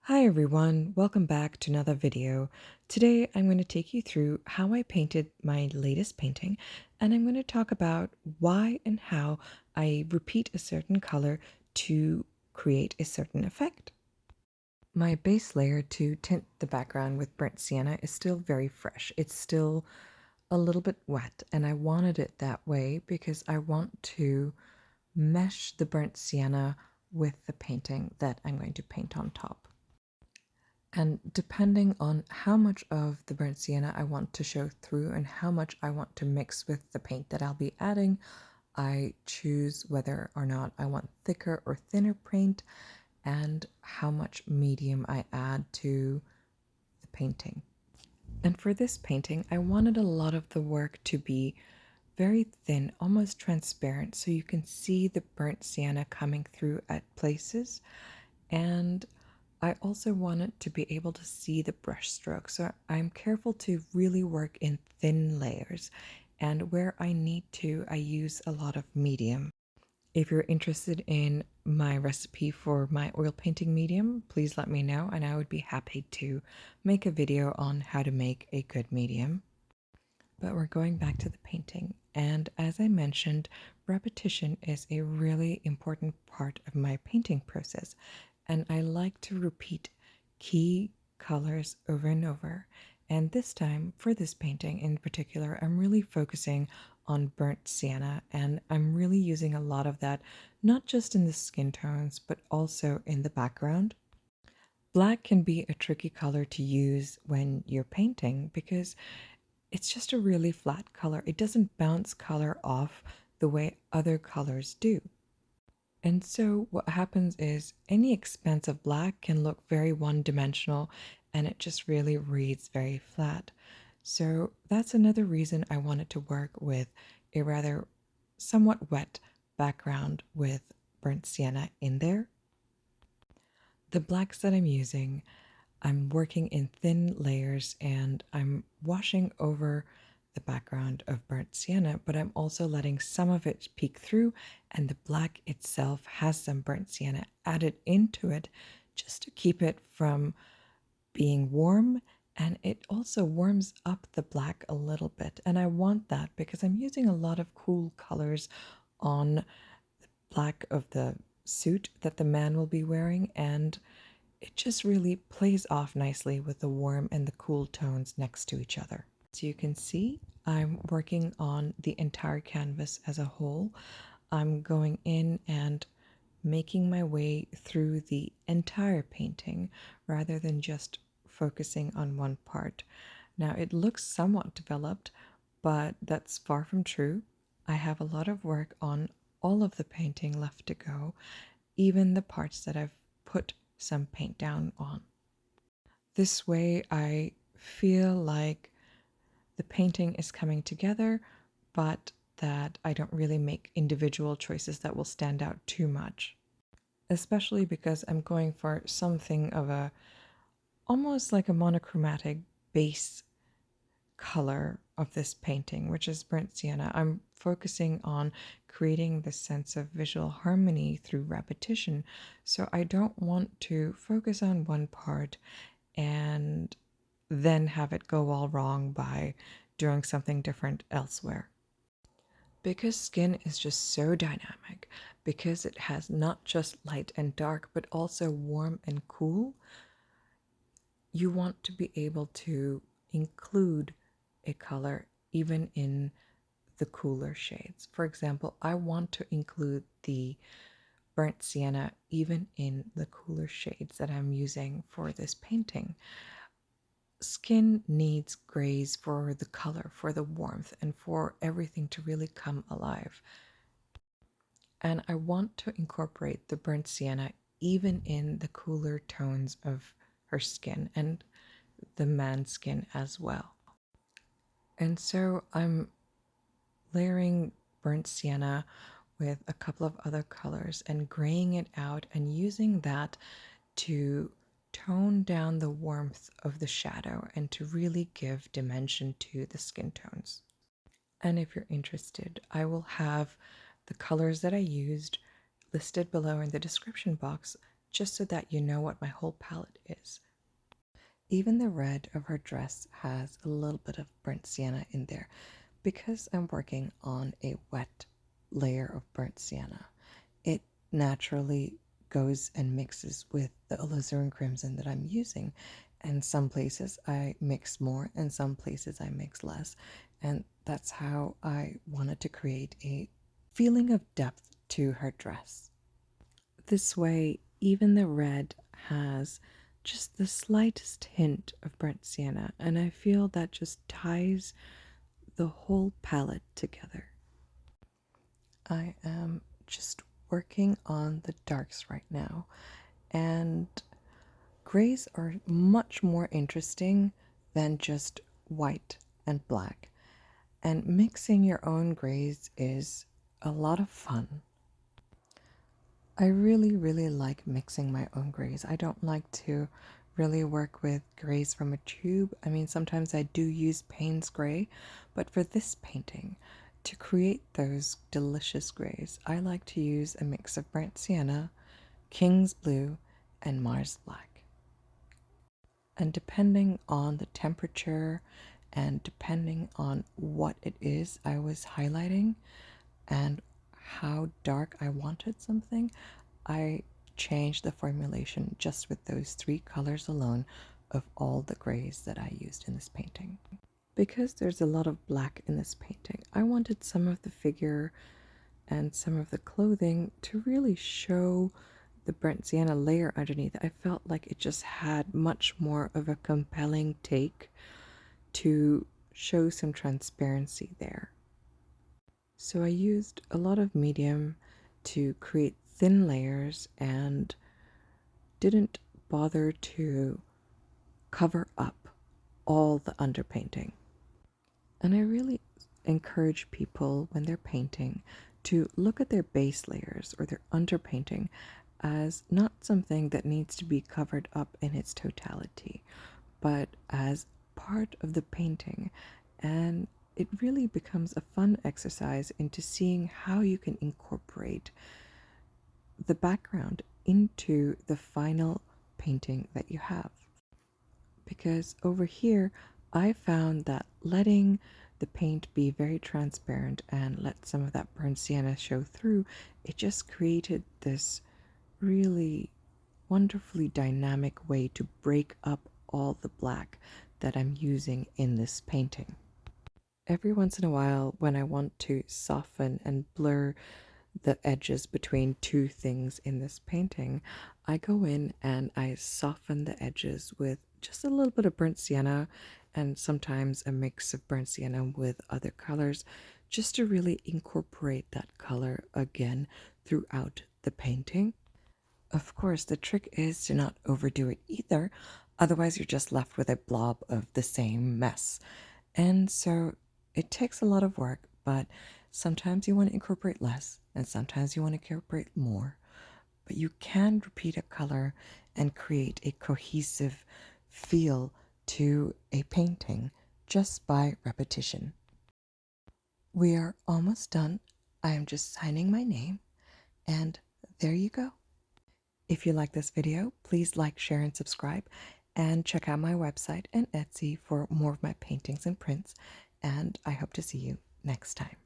Hi everyone, welcome back to another video. Today I'm going to take you through how I painted my latest painting, and I'm going to talk about why and how I repeat a certain color to create a certain effect. My base layer to tint the background with burnt sienna is still very fresh. It's still a little bit wet, and I wanted it that way because I want to mesh the burnt sienna with the painting that I'm going to paint on top. And depending on how much of the burnt sienna I want to show through and how much I want to mix with the paint that I'll be adding, I choose whether or not I want thicker or thinner paint and how much medium I add to the painting. And for this painting, I wanted a lot of the work to be very thin, almost transparent, so you can see the burnt sienna coming through at places. And I also wanted to be able to see the brush stroke, so I'm careful to really work in thin layers, and where I need to, I use a lot of medium. If you're interested in my recipe for my oil painting medium, please let me know, and I would be happy to make a video on how to make a good medium. But we're going back to the painting, and as I mentioned, repetition is a really important part of my painting process, and I like to repeat key colors over and over. And this time, for this painting in particular, I'm really focusing on burnt sienna, and I'm really using a lot of that, not just in the skin tones, but also in the background. Black can be a tricky color to use when you're painting because it's just a really flat color. It doesn't bounce color off the way other colors do. And so what happens is any expensive black can look very one-dimensional and it just really reads very flat. So that's another reason I wanted to work with a rather somewhat wet background with burnt sienna in there. The blacks that I'm using, I'm working in thin layers and I'm washing over the background of burnt sienna, but I'm also letting some of it peek through, and the black itself has some burnt sienna added into it just to keep it from being warm, and it also warms up the black a little bit. And I want that because I'm using a lot of cool colors on the black of the suit that the man will be wearing, and it just really plays off nicely with the warm and the cool tones next to each other. As you can see, I'm working on the entire canvas as a whole. I'm going in and making my way through the entire painting rather than just focusing on one part. Now, it looks somewhat developed, but that's far from true. I have a lot of work on all of the painting left to go, even the parts that I've put some paint down on. This way, I feel like the painting is coming together, but that I don't really make individual choices that will stand out too much. Especially because I'm going for something of a almost like a monochromatic base color of this painting, which is burnt sienna. I'm focusing on creating this sense of visual harmony through repetition. So I don't want to focus on one part and then have it go all wrong by doing something different elsewhere. Because skin is just so dynamic, because it has not just light and dark, but also warm and cool, you want to be able to include a color even in the cooler shades. For example, I want to include the burnt sienna even in the cooler shades that I'm using for this painting. Skin needs grays for the color, for the warmth, and for everything to really come alive. And I want to incorporate the burnt sienna even in the cooler tones of her skin and the man's skin as well. And so I'm layering burnt sienna with a couple of other colors and graying it out and using that to tone down the warmth of the shadow and to really give dimension to the skin tones. And if you're interested, I will have the colors that I used listed below in the description box just so that you know what my whole palette is. Even the red of her dress has a little bit of burnt sienna in there because I'm working on a wet layer of burnt sienna. It naturally goes and mixes with the alizarin crimson that I'm using, and some places I mix more and some places I mix less, and that's how I wanted to create a feeling of depth to her dress. This way, even the red has just the slightest hint of burnt sienna, and I feel that just ties the whole palette together. I am just working on the darks right now, and grays are much more interesting than just white and black, and mixing your own grays is a lot of fun. I really like mixing my own grays. I don't like to really work with grays from a tube. I mean, sometimes I do use Payne's gray, but for this painting, to create those delicious grays, I like to use a mix of burnt sienna, King's blue, and Mars black. And depending on the temperature and depending on what it is I was highlighting and how dark I wanted something, I changed the formulation just with those three colors alone of all the grays that I used in this painting. Because there's a lot of black in this painting, I wanted some of the figure and some of the clothing to really show the burnt sienna layer underneath. I felt like it just had much more of a compelling take to show some transparency there. So I used a lot of medium to create thin layers and didn't bother to cover up all the underpainting. And I really encourage people when they're painting to look at their base layers or their underpainting as not something that needs to be covered up in its totality, but as part of the painting. And it really becomes a fun exercise into seeing how you can incorporate the background into the final painting that you have. Because over here, I found that letting the paint be very transparent and let some of that burnt sienna show through, it just created this really wonderfully dynamic way to break up all the black that I'm using in this painting. Every once in a while, when I want to soften and blur the edges between two things in this painting, I go in and I soften the edges with just a little bit of burnt sienna and sometimes a mix of burnt sienna with other colors, just to really incorporate that color again throughout the painting. Of course, the trick is to not overdo it either, otherwise you're just left with a blob of the same mess. And so it takes a lot of work, but sometimes you want to incorporate less and sometimes you want to incorporate more. But you can repeat a color and create a cohesive feel to a painting just by repetition. We are almost done. I am just signing my name, and there you go. If you like this video, please like, share, and subscribe, and check out my website and Etsy for more of my paintings and prints, and I hope to see you next time.